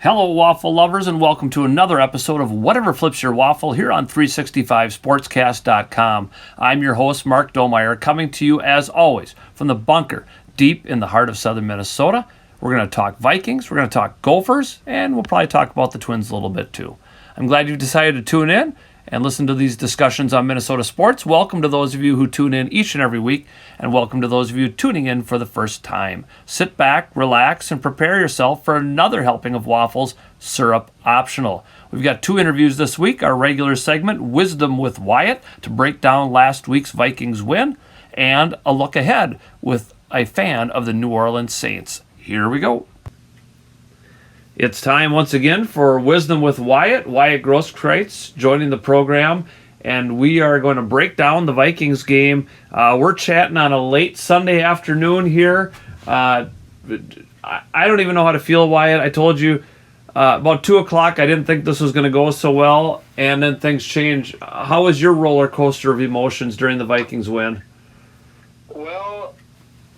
Hello, Waffle lovers, and welcome to another episode of Whatever Flips Your Waffle here on 365sportscast.com. I'm your host, Mark Domeyer, coming to you, as always, from the bunker deep in the heart of southern Minnesota. We're going to talk Vikings, we're going to talk Gophers, and we'll probably talk about the Twins a little bit, too. I'm glad you decided to tune in and listen to these discussions on Minnesota sports. Welcome to those of you who tune in each and every week, and welcome to those of you tuning in for the first time. Sit back, relax, and prepare yourself for another helping of waffles, syrup optional. We've got two interviews this week, our regular segment, Wisdom with Wyatt, to break down last week's Vikings win, and a look ahead with a fan of the New Orleans Saints. Here we go. It's time once again for Wisdom with Wyatt. Wyatt Grosskreutz joining the program, and we are going to break down the Vikings game. We're chatting on a late Sunday afternoon here. I don't even know how to feel, Wyatt. I told you about 2 o'clock I didn't think this was going to go so well, and then things change. How was your roller coaster of emotions during the Vikings win? Well,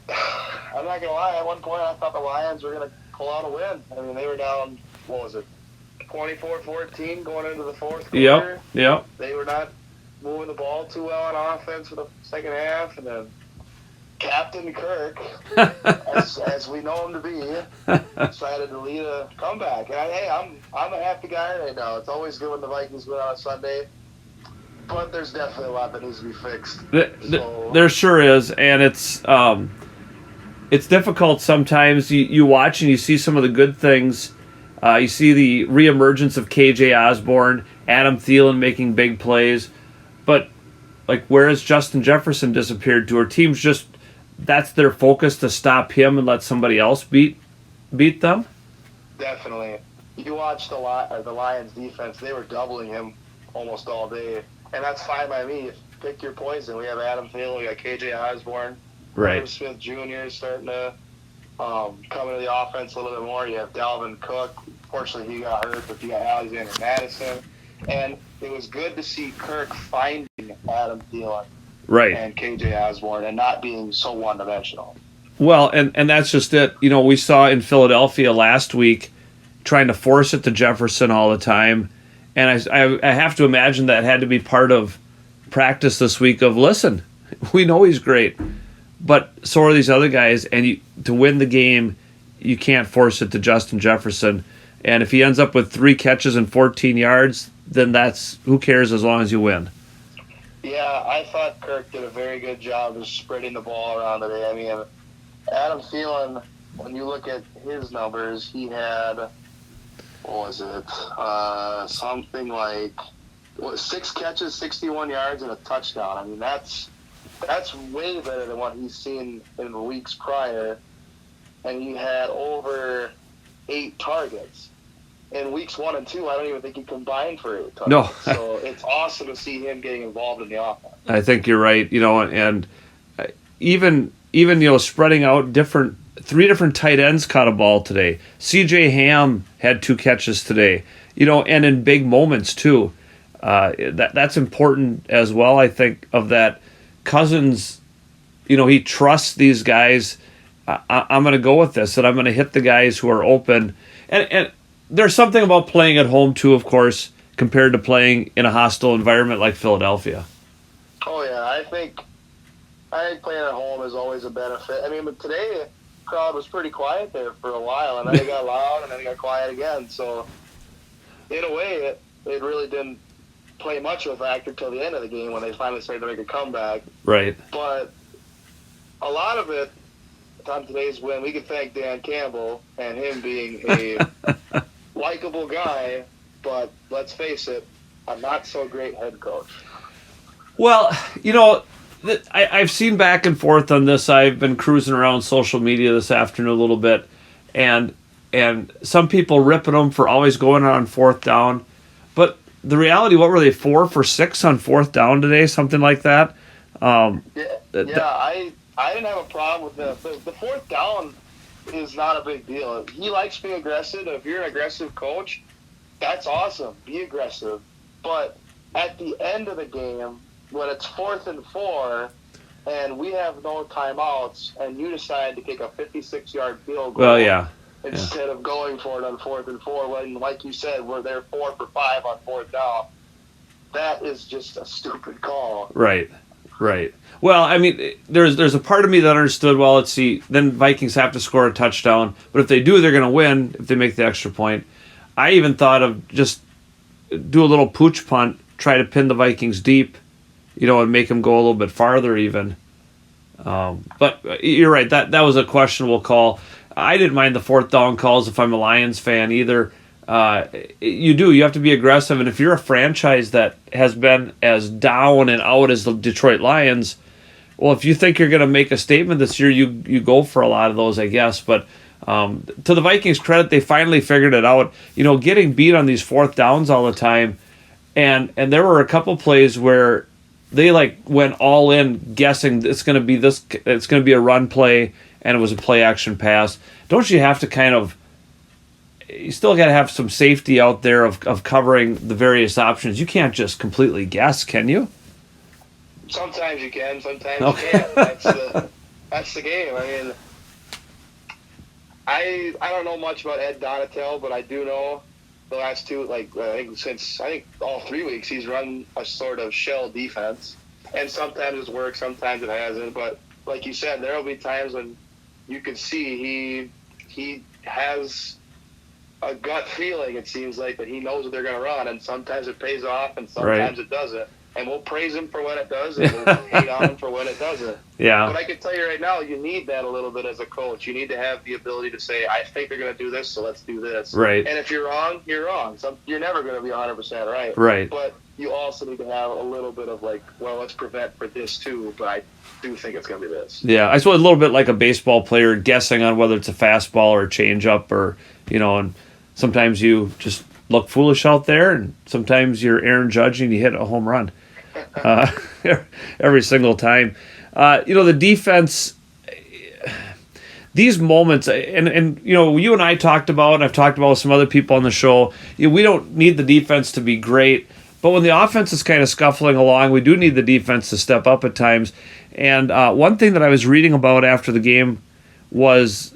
I'm not going to lie. At one point I thought the Lions were going to pull out a win. I mean, they were down, 24-14 going into the fourth quarter. Yep. They were not moving the ball too well on offense for the second half, and then Captain Kirk, as we know him to be, decided to lead a comeback. And I'm a happy guy right now. It's always good when the Vikings win on a Sunday, but there's definitely a lot that needs to be fixed. There sure is, and it's difficult sometimes. You watch and you see some of the good things. You see the reemergence of KJ Osborne, Adam Thielen making big plays. But, where has Justin Jefferson disappeared to? Our teams just, that's their focus, to stop him and let somebody else beat them? Definitely. You watch the Lions defense, they were doubling him almost all day. And that's fine by me. Pick your poison. We have Adam Thielen, we got KJ Osborne. Right. Smith Jr. starting to come into the offense a little bit more. You have Dalvin Cook. Fortunately, he got hurt, but you got Alexander Madison. And it was good to see Kirk finding Adam Thielen and KJ Osborne and not being so one-dimensional. Well, and that's just it. You know, we saw in Philadelphia last week trying to force it to Jefferson all the time. And I have to imagine that had to be part of practice this week of, listen, we know he's great. But so are these other guys, and to win the game, you can't force it to Justin Jefferson. And if he ends up with 3 catches and 14 yards, then that's, who cares, as long as you win. Yeah, I thought Kirk did a very good job of spreading the ball around today. I mean, Adam Thielen, when you look at his numbers, he had, something like 6 catches, 61 yards, and a touchdown. I mean, that's way better than what he's seen in the weeks prior. And he had over 8 targets. In weeks 1 and 2, I don't even think he combined for 8 targets. No. So it's awesome to see him getting involved in the offense. I think you're right. And even spreading out 3 different tight ends caught a ball today. C.J. Ham had 2 catches today. And in big moments too. That's important as well. I think of that. Cousins, he trusts these guys. I'm going to go with this, and I'm going to hit the guys who are open. And there's something about playing at home, too, of course, compared to playing in a hostile environment like Philadelphia. Oh, yeah. I think playing at home is always a benefit. I mean, but today the crowd was pretty quiet there for a while, and then it got loud, and then it got quiet again. So, in a way, it really didn't play much of a factor till the end of the game when they finally started to make a comeback. Right. But a lot of it on today's win, we could thank Dan Campbell and him being a likable guy, but let's face it, a not so great head coach. Well, I've seen back and forth on this. I've been cruising around social media this afternoon a little bit, and some people ripping him for always going on 4th down. But the reality, what were they, 4 for 6 on 4th down today? Something like that? I didn't have a problem with that. The 4th down is not a big deal. He likes being aggressive. If you're an aggressive coach, that's awesome. Be aggressive. But at the end of the game, when it's 4th and 4, and we have no timeouts, and you decide to kick a 56-yard field goal. Well, yeah. instead of going for it on 4th and 4 when, like you said, we're there 4 for 5 on 4th down. That is just a stupid call. Right. Well, I mean, there's a part of me that understood, well, let's see, then Vikings have to score a touchdown, but if they do, they're going to win if they make the extra point. I even thought of just do a little pooch punt, try to pin the Vikings deep, and make them go a little bit farther even. But you're right, that was a questionable call. I didn't mind the 4th down calls if I'm a Lions fan either. You have to be aggressive, and if you're a franchise that has been as down and out as the Detroit Lions, well, if you think you're going to make a statement this year, you go for a lot of those, I guess. But to the Vikings' credit, they finally figured it out. Getting beat on these 4th downs all the time, and there were a couple plays where they went all in, guessing it's going to be a run play, and it was a play action pass. Don't you have to you still got to have some safety out there of covering the various options? You can't just completely guess, can you? Sometimes you can, sometimes you can't. That's the game. I mean, I don't know much about Ed Donatel, but I do know the last two, I think all 3 weeks, he's run a sort of shell defense. And sometimes it's worked, sometimes it hasn't. But like you said, there will be times when you can see he has a gut feeling, it seems like, that he knows what they're going to run. And sometimes it pays off and sometimes it doesn't. And we'll praise him for when it does, and we'll hate on him for when it doesn't. Yeah. But I can tell you right now, you need that a little bit as a coach. You need to have the ability to say, I think they're going to do this, so let's do this. Right. And if you're wrong, you're wrong. You're never going to be 100% right. Right. But you also need to have a little bit of let's prevent for this too, but I do think it's going to be this. Yeah, I suppose a little bit like a baseball player guessing on whether it's a fastball or a changeup, or, and sometimes you just look foolish out there, and sometimes you're Aaron Judge and you hit a home run. Every single time. The defense, these moments, and you and I talked about, and I've talked about with some other people on the show, we don't need the defense to be great, but when the offense is kind of scuffling along, we do need the defense to step up at times. And one thing that I was reading about after the game was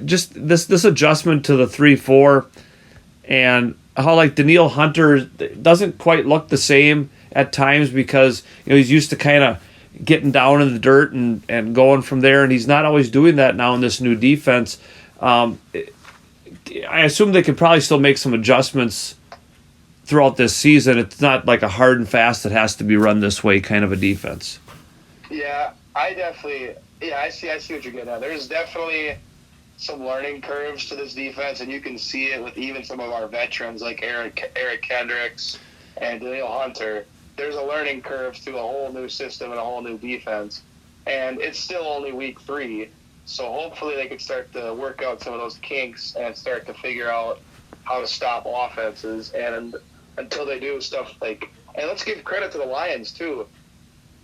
just this adjustment to the 3-4, and how Danielle Hunter doesn't quite look the same at times, because he's used to kind of getting down in the dirt and going from there, and he's not always doing that now in this new defense. I assume they could probably still make some adjustments throughout this season. It's not like a hard and fast that has to be run this way kind of a defense. Yeah, I see what you're getting at. There's definitely some learning curves to this defense, and you can see it with even some of our veterans like Eric Kendricks and Danielle Hunter. There's a learning curve to a whole new system and a whole new defense. And it's still only week 3, so hopefully they can start to work out some of those kinks and start to figure out how to stop offenses. And until they do stuff and let's give credit to the Lions too.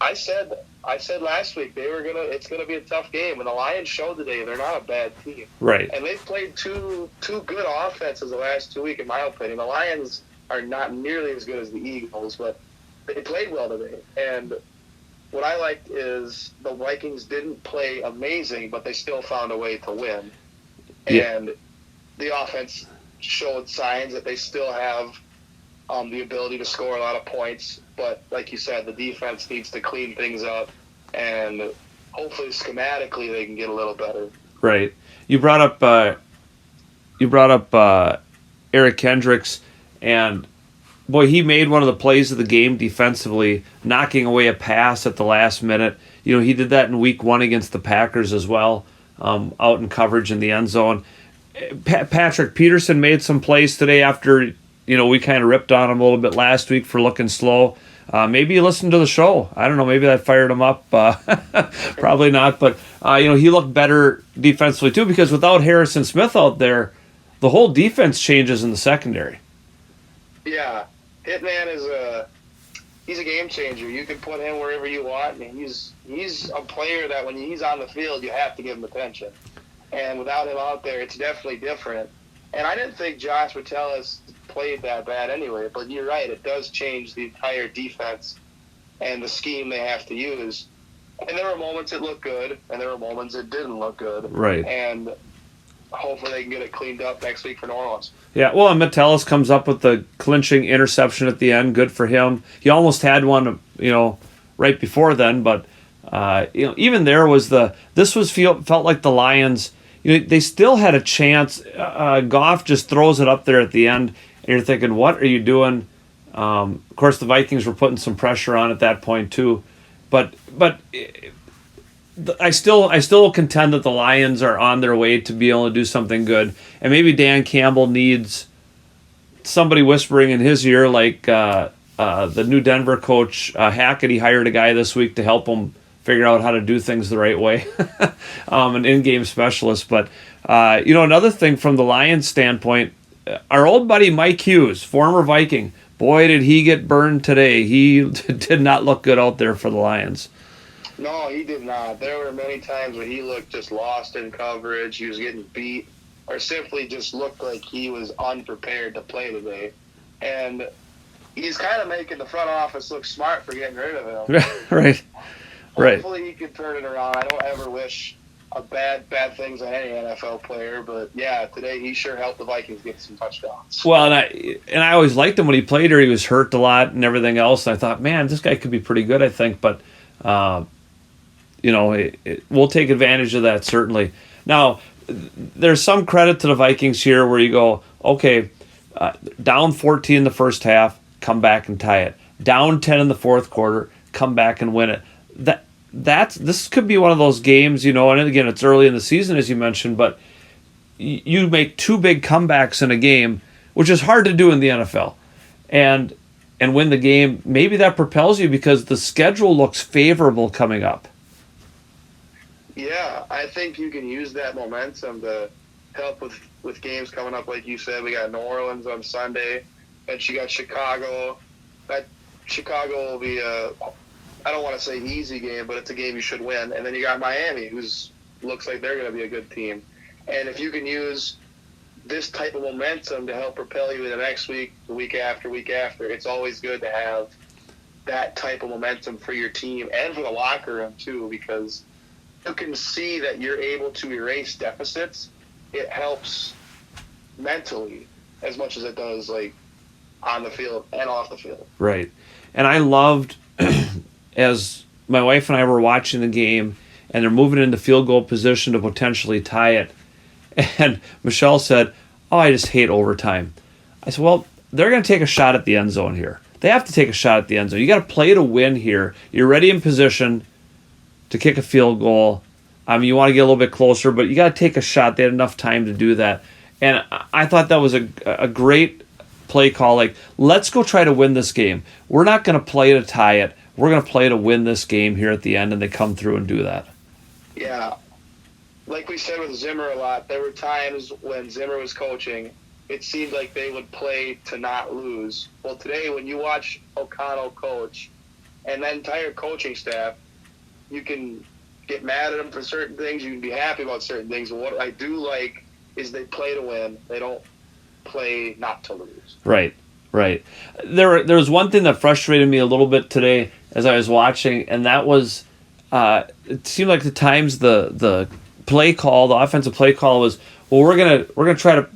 I said last week it's gonna be a tough game, and the Lions showed today they're not a bad team. Right. And they've played two good offenses the last 2 weeks, in my opinion. The Lions are not nearly as good as the Eagles, but they played well today. And what I liked is the Vikings didn't play amazing, but they still found a way to win. Yeah. And the offense showed signs that they still have the ability to score a lot of points. But like you said, the defense needs to clean things up, and hopefully schematically they can get a little better. Right. You brought up Eric Kendricks, and boy, he made one of the plays of the game defensively, knocking away a pass at the last minute. He did that in week 1 against the Packers as well, out in coverage in the end zone. Patrick Peterson made some plays today after, we kind of ripped on him a little bit last week for looking slow. Maybe you listened to the show. I don't know. Maybe that fired him up. Probably not. But, he looked better defensively too, because without Harrison Smith out there, the whole defense changes in the secondary. Yeah. Hitman he's a game changer. You can put him wherever you want, and he's a player that when he's on the field, you have to give him attention. And without him out there, it's definitely different. And I didn't think Josh Metellus played that bad anyway, but you're right, it does change the entire defense and the scheme they have to use. And there were moments it looked good, and there were moments it didn't look good. Right. And hopefully they can get it cleaned up next week for New Orleans. Yeah, well, and Metellus comes up with the clinching interception at the end. Good for him. He almost had one, right before then, but even there was felt like the Lions. They still had a chance. Goff just throws it up there at the end, and you're thinking, what are you doing? Of course, the Vikings were putting some pressure on at that point too, but I still contend that the Lions are on their way to be able to do something good, and maybe Dan Campbell needs somebody whispering in his ear, like the new Denver coach Hackett. He hired a guy this week to help him figure out how to do things the right way, an in-game specialist. But another thing from the Lions standpoint, our old buddy Mike Hughes, former Viking, boy did he get burned today. He did not look good out there for the Lions. No, he did not. There were many times when he looked just lost in coverage. He was getting beat, or simply just looked like he was unprepared to play today. And he's kind of making the front office look smart for getting rid of him. Right. Hopefully he can turn it around. I don't ever wish bad things on any NFL player, but yeah, today he sure helped the Vikings get some touchdowns. Well, and I always liked him when he played here. He was hurt a lot and everything else. And I thought, man, this guy could be pretty good, I think. But we'll take advantage of that, certainly. Now, there's some credit to the Vikings here where you go, okay, down 14 in the first half, come back and tie it. Down 10 in the fourth quarter, come back and win it. This could be one of those games, and again, it's early in the season, as you mentioned, but you make two big comebacks in a game, which is hard to do in the NFL, and win the game. Maybe that propels you because the schedule looks favorable coming up. Yeah, I think you can use that momentum to help with games coming up. Like you said, we got New Orleans on Sunday, and you got Chicago. That Chicago will be I don't want to say easy game, but it's a game you should win. And then you got Miami, who's looks like they're going to be a good team. And if you can use this type of momentum to help propel you in the next week, the week after, it's always good to have that type of momentum for your team and for the locker room too, because you can see that you're able to erase deficits. It helps mentally as much as it does like on the field and off the field. Right. And I loved as my wife and I were watching the game and they're moving into field goal position to potentially tie it. And Michelle said, "Oh, I just hate overtime." I said, well, they're going to take a shot at the end zone here. They have to take a shot at the end zone. You got to play to win here. You're ready in position to kick a field goal. You want to get a little bit closer, but you got to take a shot. They had enough time to do that. And I thought that was a great play call. Like, let's go try to win this game. We're not going to play to tie it. We're going to play to win this game here at the end, and they come through and do that. Yeah. Like we said with Zimmer a lot, there were times when Zimmer was coaching, it seemed like they would play to not lose. Well, today when you watch O'Connell coach and the entire coaching staff, you can get mad at them for certain things. You can be happy about certain things. But what I do like is they play to win. They don't play not to lose. Right. There was one thing that frustrated me a little bit today as I was watching, and that was it seemed like the times the play call, the offensive play call was, well, we're gonna try to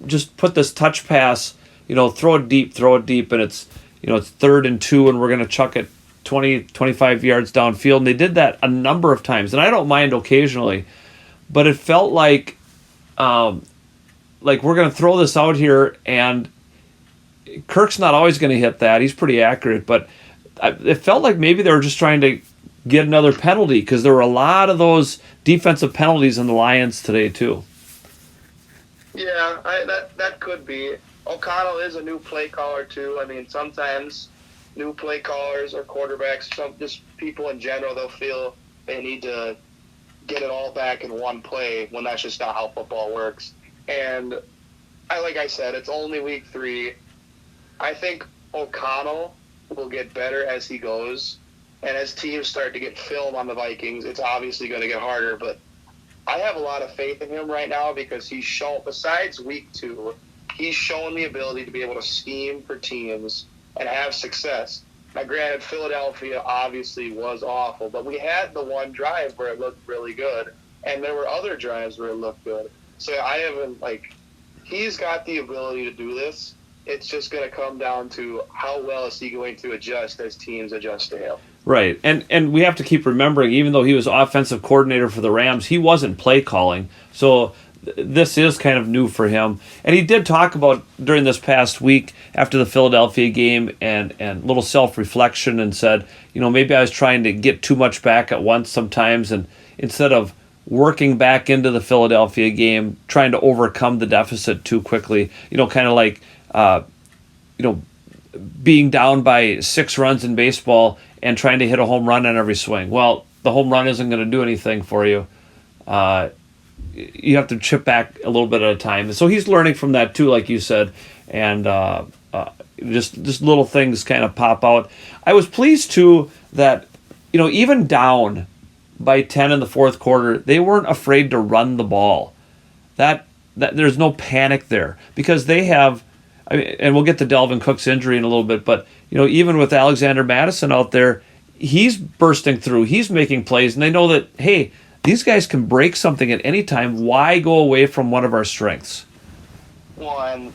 just put this touch pass, throw it deep, and it's 3rd and 2, and we're gonna chuck it 20, 25 yards downfield. And they did that a number of times, and I don't mind occasionally, but it felt like we're gonna throw this out here, and Kirk's not always gonna hit that. He's pretty accurate, but it felt like maybe they were just trying to get another penalty because there were a lot of those defensive penalties in the Lions today too. Yeah, that could be. O'Connell is a new play caller too. I mean, sometimes new play callers or quarterbacks, just people in general, they'll feel they need to get it all back in one play when that's just not how football works. And like I said, it's only week 3. I think O'Connell will get better as he goes. And as teams start to get film on the Vikings, it's obviously going to get harder. But I have a lot of faith in him right now because he's shown, besides week 2, he's shown the ability to be able to scheme for teams and have success. Now, granted, Philadelphia obviously was awful, but we had the one drive where it looked really good, and there were other drives where it looked good. So I haven't, he's got the ability to do this. It's just going to come down to how well is he going to adjust as teams adjust to him. Right. And we have to keep remembering, even though he was offensive coordinator for the Rams, he wasn't play calling. So this is kind of new for him. And he did talk about during this past week after the Philadelphia game and little self-reflection and said, maybe I was trying to get too much back at once sometimes, and instead of working back into the Philadelphia game, trying to overcome the deficit too quickly, kind of like, being down by 6 runs in baseball and trying to hit a home run on every swing. Well, the home run isn't going to do anything for you. You have to chip back a little bit at a time. And so he's learning from that too, like you said, and just little things kind of pop out. I was pleased too that, even down by 10 in the fourth quarter, they weren't afraid to run the ball. That there's no panic there because they have. And we'll get to Dalvin Cook's injury in a little bit, but even with Alexander Mattison out there, he's bursting through. He's making plays, and they know that, hey, these guys can break something at any time. Why go away from one of our strengths? Well, and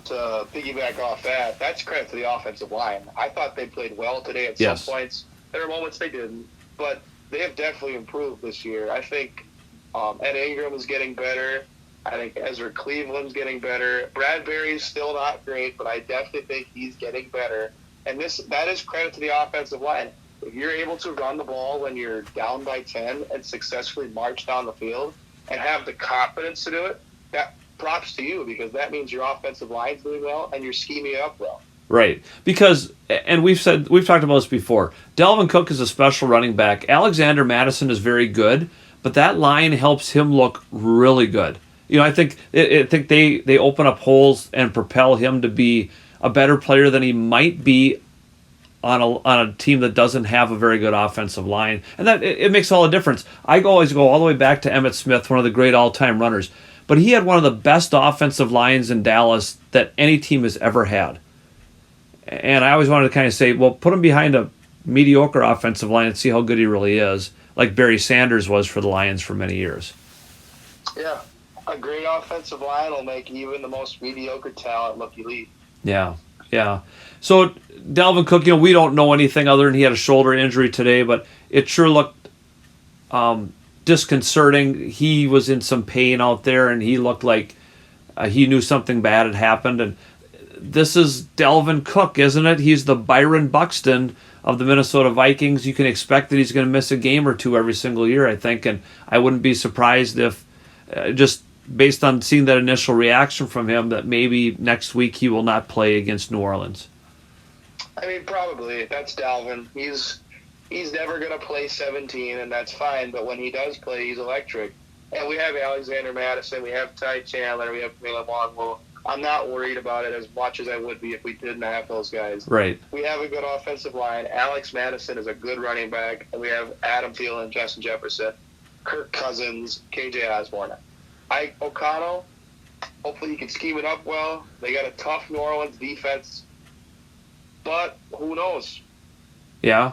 to piggyback off that, that's credit to the offensive line. I thought they played well today at some points. There were moments they didn't, but they have definitely improved this year. I think Ed Ingram is getting better. I think Ezra Cleveland's getting better. Bradbury's still not great, but I definitely think he's getting better. And that is credit to the offensive line. If you're able to run the ball when you're down by 10 and successfully march down the field and have the confidence to do it, that props to you, because that means your offensive line's doing well and you're scheming it up well. Right. Because, and we've talked about this before, Dalvin Cook is a special running back. Alexander Mattison is very good, but that line helps him look really good. I think they open up holes and propel him to be a better player than he might be on a team that doesn't have a very good offensive line, and that it makes all the difference. I always go all the way back to Emmitt Smith, one of the great all-time runners, but he had one of the best offensive lines in Dallas that any team has ever had. And I always wanted to kind of say, well, put him behind a mediocre offensive line and see how good he really is, like Barry Sanders was for the Lions for many years. Yeah. A great offensive line will make even the most mediocre talent look elite. Yeah. So Dalvin Cook, we don't know anything other than he had a shoulder injury today, but it sure looked disconcerting. He was in some pain out there, and he looked like he knew something bad had happened. And this is Dalvin Cook, isn't it? He's the Byron Buxton of the Minnesota Vikings. You can expect that he's going to miss a game or two every single year, I think, and I wouldn't be surprised if just based on seeing that initial reaction from him, that maybe next week he will not play against New Orleans. I mean, probably. That's Dalvin. He's never going to play 17, and that's fine, but when he does play, he's electric. And we have Alexander Mattison, we have Ty Chandler, we have Milan Longwell. I'm not worried about it as much as I would be if we didn't have those guys. Right. We have a good offensive line. Alex Madison is a good running back, and we have Adam Thielen, Justin Jefferson, Kirk Cousins, KJ Osborne. Ike O'Connell, hopefully he can scheme it up well. They got a tough New Orleans defense, but who knows? Yeah.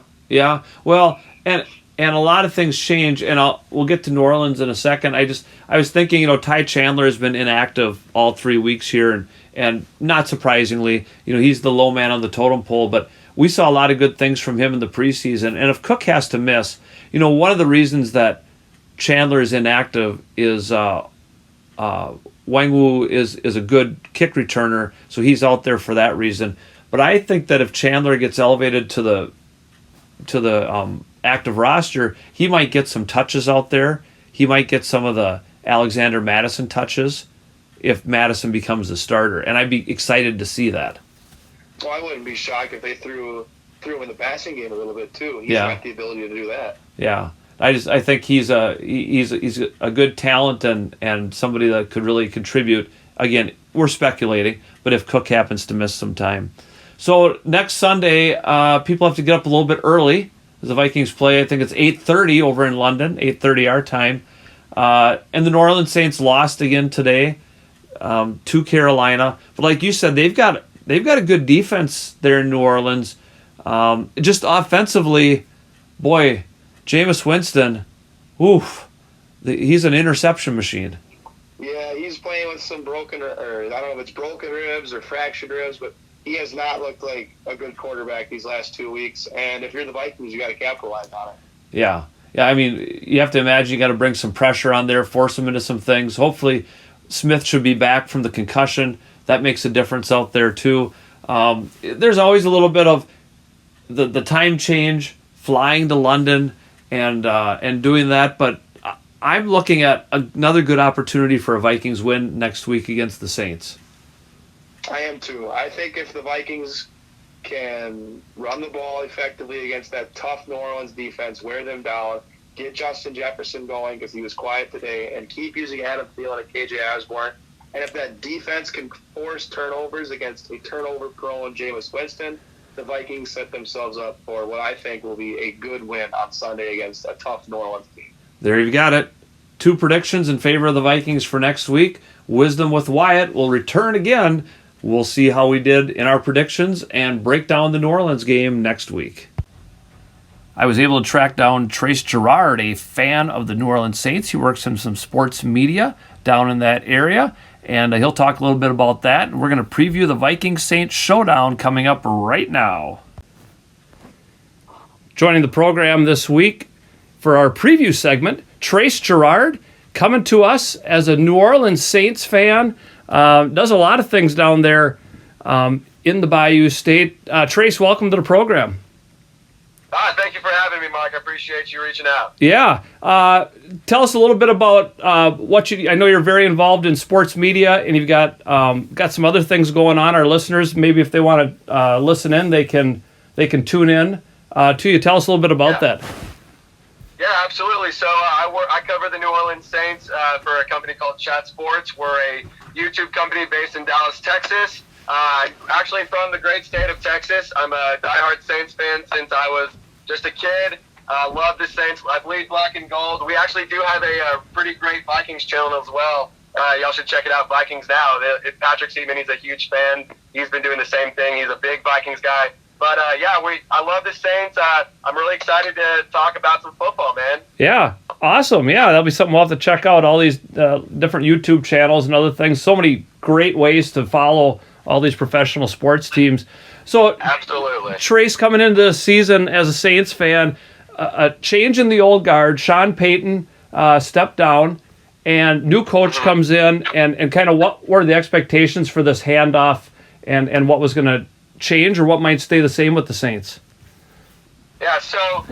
Well, and a lot of things change, and we'll get to New Orleans in a second. I was thinking, Ty Chandler has been inactive all 3 weeks here, and not surprisingly, he's the low man on the totem pole, but we saw a lot of good things from him in the preseason. And if Cook has to miss, one of the reasons that Chandler is inactive is Wangwu is a good kick returner, so he's out there for that reason. But I think that if Chandler gets elevated to the active roster, he might get some touches out there. He might get some of the Alexander Mattison touches if Mattison becomes the starter, and I'd be excited to see that. Well, I wouldn't be shocked if they threw him in the passing game a little bit too. He's got the ability to do that. Yeah. I think he's a good talent and somebody that could really contribute. Again, we're speculating, but if Cook happens to miss some time. So next Sunday, people have to get up a little bit early as the Vikings play. I think it's 8:30 over in London, 8:30 our time. And the New Orleans Saints lost again today to Carolina. But like you said, they've got a good defense there in New Orleans. Just offensively, boy, Jameis Winston, he's an interception machine. playing with some broken, or I don't know if it's broken ribs or fractured ribs, but he has not looked like a good quarterback these last 2 weeks. And if you're the Vikings, you got to capitalize on it. Yeah. Yeah, I mean, you have to imagine you got to bring some pressure on there, force them into some things. Hopefully, Smith should be back from the concussion. That makes a difference out there, too. There's always a little bit of the time change, flying to London and doing that, but I'm looking at another good opportunity for a Vikings win next week against the Saints. I am, too. I think if the Vikings can run the ball effectively against that tough New Orleans defense, wear them down, get Justin Jefferson going because he was quiet today, and keep using Adam Thielen and KJ Osborne. And if that defense can force turnovers against a turnover-prone Jameis Winston, the Vikings set themselves up for what I think will be a good win on Sunday against a tough New Orleans team. There you've got it. 2 predictions in favor of the Vikings for next week. Wisdom with Wyatt will return again. We'll see how we did in our predictions and break down the New Orleans game next week. I was able to track down Trace Girouard, a fan of the New Orleans Saints. He works in some sports media down in that area, and he'll talk a little bit about that. And we're going to preview the Vikings-Saints showdown coming up right now. Joining the program this week for our preview segment, Trace Girouard, coming to us as a New Orleans Saints fan. Does a lot of things down there in the Bayou State. Trace, welcome to the program. Thank you for having me, Mike. I appreciate you reaching out. Yeah. Tell us a little bit about what you. I know you're very involved in sports media, and you've got some other things going on. Our listeners, maybe if they want to listen in, they can tune in to you. Tell us a little bit about that. Yeah, absolutely. So I cover the New Orleans Saints for a company called Chat Sports. We're a YouTube company based in Dallas, Texas. Actually from the great state of Texas. I'm a diehard Saints fan since I was just a kid. Love the Saints. I bleed black and gold. We actually do have a pretty great Vikings channel as well. Y'all should check it out, Vikings Now. Patrick Seaman, he's a huge fan. He's been doing the same thing. He's a big Vikings guy. But, I love the Saints. I'm really excited to talk about some football, man. Yeah, awesome. Yeah, that'll be something we'll have to check out, all these different YouTube channels and other things. So many great ways to follow all these professional sports teams. So, absolutely. Trace, coming into the season as a Saints fan, a change in the old guard. Sean Payton stepped down, and new coach comes in, and kind of what were the expectations for this handoff and what was going to change or what might stay the same with the Saints? Yeah, so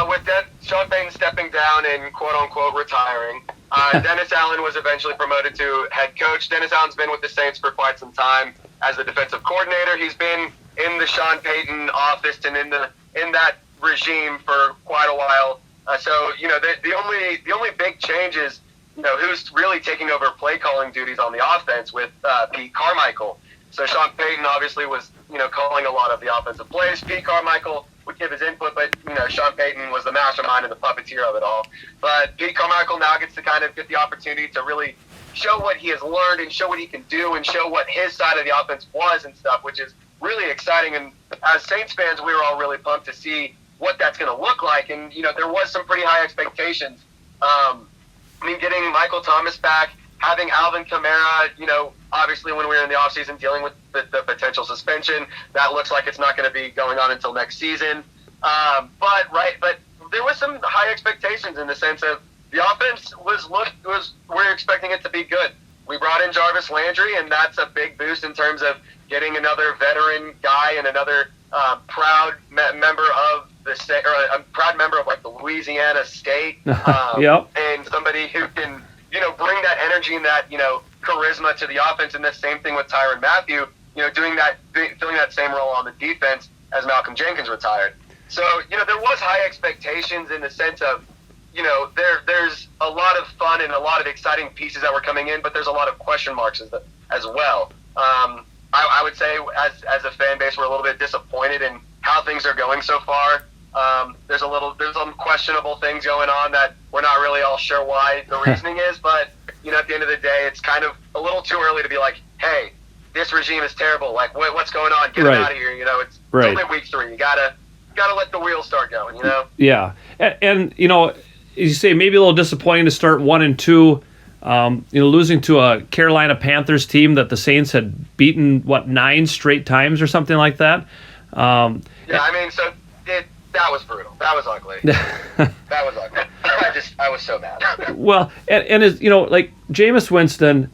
with that, Sean Payton stepping down and quote-unquote retiring, Dennis Allen was eventually promoted to head coach. Dennis Allen's been with the Saints for quite some time as the defensive coordinator. He's been in the Sean Payton office and in that regime for quite a while. The only big change is, who's really taking over play calling duties on the offense with Pete Carmichael. So Sean Payton obviously was, calling a lot of the offensive plays. Pete Carmichael would give his input, but, Sean Payton was the mastermind and the puppeteer of it all. But Pete Carmichael now gets to kind of get the opportunity to really show what he has learned and show what he can do and show what his side of the offense was and stuff, which is really exciting. And as Saints fans, we were all really pumped to see what that's going to look like. And, there was some pretty high expectations. Getting Michael Thomas back, having Alvin Kamara, obviously when we were in the offseason dealing with the potential suspension, that looks like it's not going to be going on until next season. But there was some high expectations in the sense of the offense we're expecting it to be good. We brought in Jarvis Landry, and that's a big boost in terms of getting another veteran guy and another proud member of the state, or a proud member of like the Louisiana State, Yep. And somebody who can bring that energy and that charisma to the offense. And the same thing with Tyrann Mathieu, filling that same role on the defense as Malcolm Jenkins retired. So there was high expectations in the sense of there's a lot of fun and a lot of exciting pieces that were coming in, but there's a lot of question marks as well. I would say as a fan base, we're a little bit disappointed in how things are going so far. There's some questionable things going on that we're not really all sure why the reasoning is, but at the end of the day, it's kind of a little too early to be like, hey, this regime is terrible. Like, what's going on? Get it out of here. It's only week 3. You gotta let the wheels start going. Yeah, and you say maybe a little disappointing to start 1-2. Losing to a Carolina Panthers team that the Saints had beaten, 9 straight times or something like that. Yeah, I mean, so that was brutal. That was ugly. That was ugly. I was so mad. Well, and as like Jameis Winston,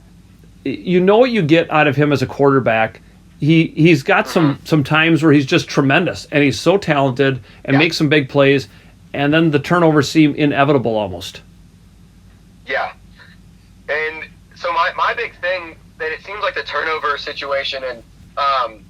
what you get out of him as a quarterback. He's got some times where he's just tremendous, and he's so talented and makes some big plays, and then the turnovers seem inevitable almost. Yeah. And so my big thing, that it seems like the turnover situation, and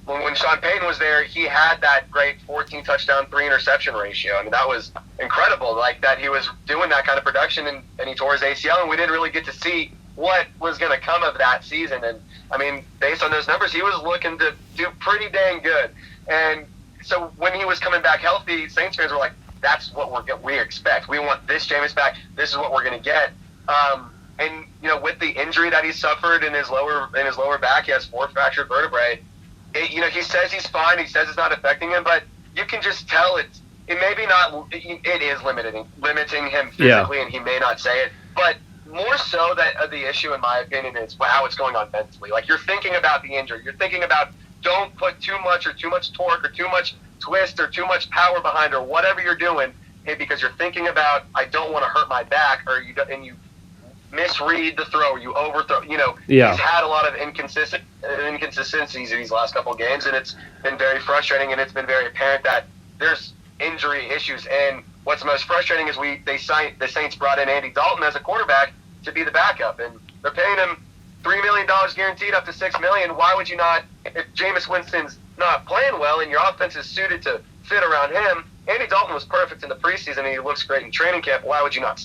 when Sean Payton was there, he had that great 14 touchdown, 3 interception ratio. I mean, that was incredible, like that he was doing that kind of production, and he tore his ACL, and we didn't really get to see what was going to come of that season. And I mean, based on those numbers, he was looking to do pretty dang good. And so when he was coming back healthy, Saints fans were like, that's what we expect. We want this Jameis back. This is what we're going to get. And with the injury that he suffered in his lower back, he has 4 fractured vertebrae. He says he's fine. He says it's not affecting him, but you can just tell it is limiting him physically, and he may not say it. But more so that the issue, in my opinion, is how it's going on mentally. Like, you're thinking about the injury. You're thinking about, don't put too much torque or too much twist or too much power behind or whatever you're doing, because you're thinking about, I don't want to hurt my back, and you misread the throw, or you overthrow. He's had a lot of inconsistencies in these last couple of games, and it's been very frustrating, and it's been very apparent that there's injury issues. And what's most frustrating is the Saints brought in Andy Dalton as a quarterback to be the backup, and they're paying him $3 million guaranteed, up to $6 million. Why would you not, if Jameis Winston's not playing well and your offense is suited to fit around him? Andy Dalton was perfect in the preseason, and he looks great in training camp. Why would you not,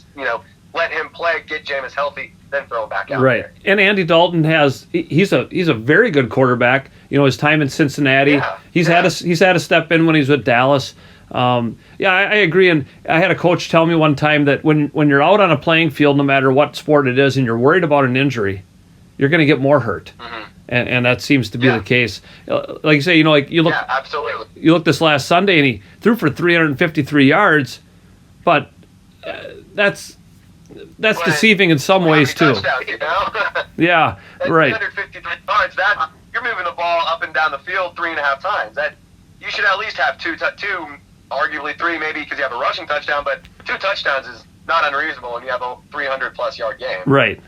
let him play, get Jameis healthy, then throw him back out there? And Andy Dalton he's a very good quarterback. His time in Cincinnati, he's had a step in when he's with Dallas. I agree. And I had a coach tell me one time that when you're out on a playing field, no matter what sport it is, and you're worried about an injury, you're going to get more hurt. Mm-hmm. And that seems to be the case. Like you say, you look, absolutely. You look this last Sunday, and he threw for 353 yards, but that's deceiving in some ways too. Yeah, right. 353 yards. That you're moving the ball up and down the field 3.5 times. That you should at least have two, arguably 3, maybe because you have a rushing touchdown. But 2 touchdowns is not unreasonable, and you have a 300+ yard game. Right.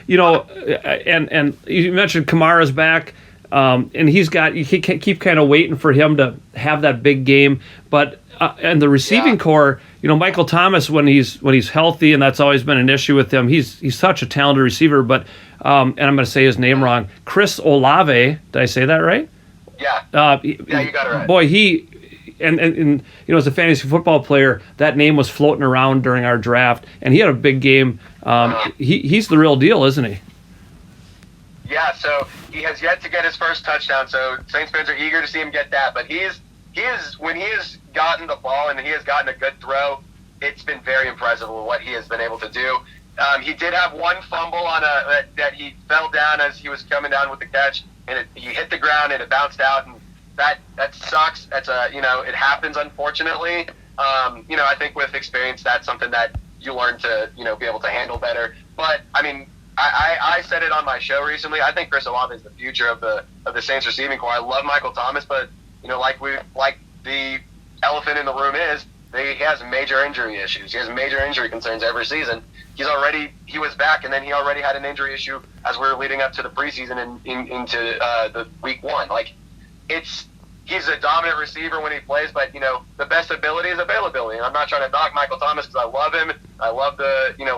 And you mentioned Kamara's back, and you keep kind of waiting for him to have that big game, but. And the receiving core, Michael Thomas, when he's healthy, and that's always been an issue with him. He's such a talented receiver, but and I'm going to say his name wrong. Chris Olave, did I say that right? Yeah. You got it right. Boy, he and as a fantasy football player, that name was floating around during our draft, and he had a big game. He's the real deal, isn't he? Yeah. So he has yet to get his first touchdown. So Saints fans are eager to see him get that, but when he has gotten the ball and he has gotten a good throw, it's been very impressive with what he has been able to do. He did have one fumble that he fell down as he was coming down with the catch, and he hit the ground and it bounced out, and that sucks. That's it happens, unfortunately. I think with experience, that's something that you learn to be able to handle better. But I mean, I said it on my show recently. I think Chris Olave is the future of the Saints receiving core. I love Michael Thomas, but like the elephant in the room is, he has major injury issues. He has major injury concerns every season. He was back, and then he already had an injury issue as we were leading up to the preseason and into the week 1. Like, he's a dominant receiver when he plays, but the best ability is availability. And I'm not trying to knock Michael Thomas because I love him. I love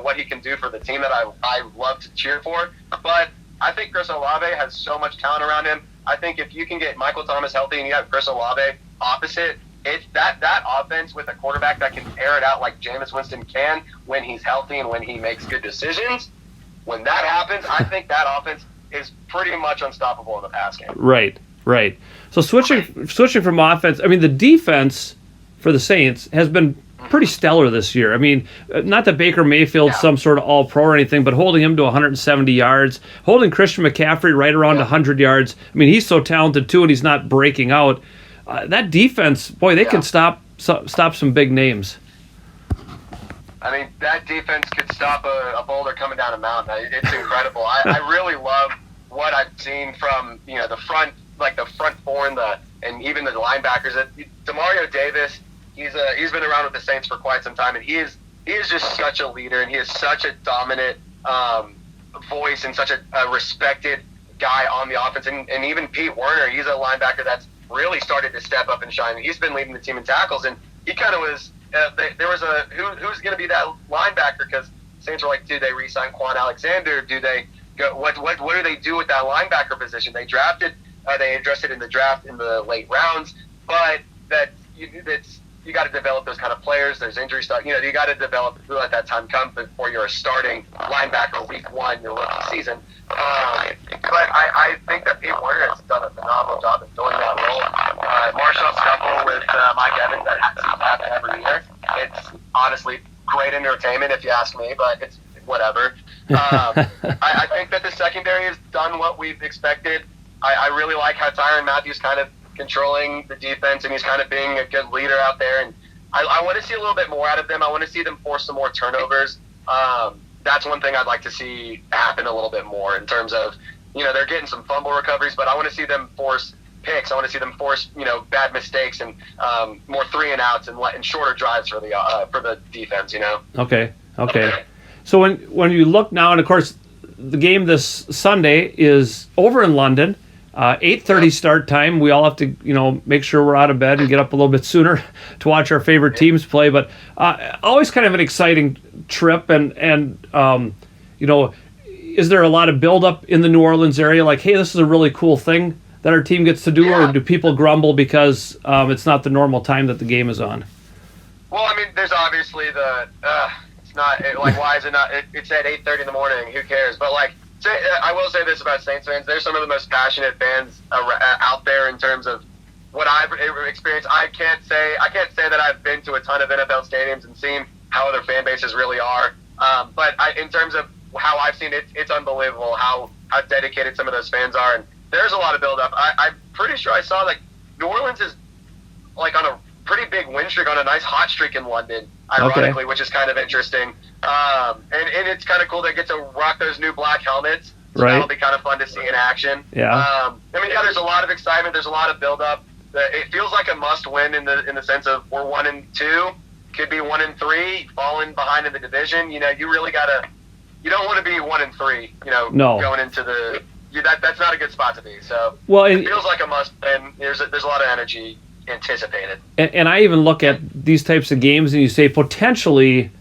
what he can do for the team that I love to cheer for. But I think Chris Olave has so much talent around him. I think if you can get Michael Thomas healthy and you have Chris Olave opposite, it's that offense with a quarterback that can air it out like Jameis Winston can when he's healthy and when he makes good decisions. When that happens, I think that offense is pretty much unstoppable in the pass game. Right. So switching from offense, I mean, the defense for the Saints has been pretty stellar this year. I mean, not that Baker Mayfield's some sort of all-pro or anything, but holding him to 170 yards, holding Christian McCaffrey right around 100 yards. I mean, he's so talented too, and he's not breaking out. That defense, boy, they can stop some big names. I mean, that defense could stop a boulder coming down a mountain. It's incredible. I really love what I've seen from the front, like the front four and even the linebackers. Demario Davis, he's been around with the Saints for quite some time, and he is just such a leader, and he is such a dominant voice and such a respected guy on the offense. And even Pete Werner, he's a linebacker that's really started to step up and shine. He's been leading the team in tackles, and he kind of was. There was who's going to be that linebacker, because Saints were like, do they re-sign Quan Alexander? Do they go? What do they do with that linebacker position? They addressed it in the draft in the late rounds, but you got to develop those kind of players. There's injury stuff. You got to develop, let that time come before you're a starting linebacker week one, your rookie season. But I think that Pete Werner has done a phenomenal job in filling that role. Marshall Scuffle with Mike Evans, that happens every year. It's honestly great entertainment if you ask me, but it's whatever. I think that the secondary has done what we've expected. I really like how Tyrann Mathieu's kind of controlling the defense, and he's kind of being a good leader out there. And I want to see a little bit more out of them. I want to see them force some more turnovers. That's one thing I'd like to see happen a little bit more in terms of, they're getting some fumble recoveries, but I want to see them force picks. I want to see them force, bad mistakes and more 3-and-outs and shorter drives for the defense. Okay. So when you look now, and of course, the game this Sunday is over in London. 8:30 start time. We all have to, make sure we're out of bed and get up a little bit sooner to watch our favorite teams play. But always kind of an exciting trip. And is there a lot of buildup in the New Orleans area? Like, hey, this is a really cool thing that our team gets to do, or do people grumble because it's not the normal time that the game is on? Well, I mean, there's obviously it's not like, why is it not? It's at 8:30 in the morning. Who cares? But I will say this about Saints fans: they're some of the most passionate fans out there in terms of what I've experienced. I can't say that I've been to a ton of NFL stadiums and seen how other fan bases really are. But in terms of how I've seen it, it's unbelievable how dedicated some of those fans are, and there's a lot of build up. I'm pretty sure I saw New Orleans is on a pretty big win streak, on a nice hot streak in London, ironically, which is kind of interesting. And it's kind of cool they get to rock those new black helmets. So that'll be kind of fun to see in action. Yeah. There's a lot of excitement. There's a lot of build-up. It feels like a must-win in the sense of we're 1-2, could be 1-3, falling behind in the division. You really gotta. You don't want to be 1-3. No. Going into that's not a good spot to be. So it feels like a must-win. There's a lot of energy anticipated. And I even look at these types of games and you say potentially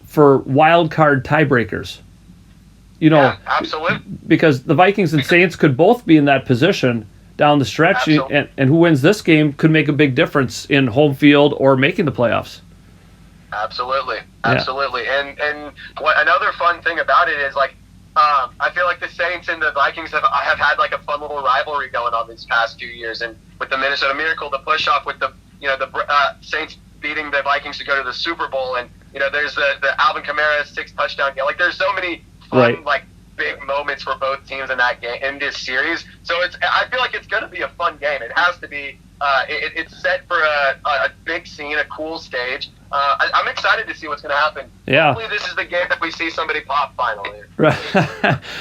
for wild card tiebreakers. Yeah, absolutely. Because the Vikings and Saints could both be in that position down the stretch, and who wins this game could make a big difference in home field or making the playoffs. Absolutely. And what another fun thing about it is I feel like the Saints and the Vikings have had a fun little rivalry going on these past 2 years, and with the Minnesota Miracle, the push off with the Saints beating the Vikings to go to the Super Bowl, and there's the Alvin Kamara 6 touchdown game. There's so many fun big moments for both teams in that game, in this series. So I feel like it's going to be a fun game. It has to be. It's set for a big scene, a cool stage. I'm excited to see what's going to happen. Yeah. Hopefully this is the game that we see somebody pop finally. Right.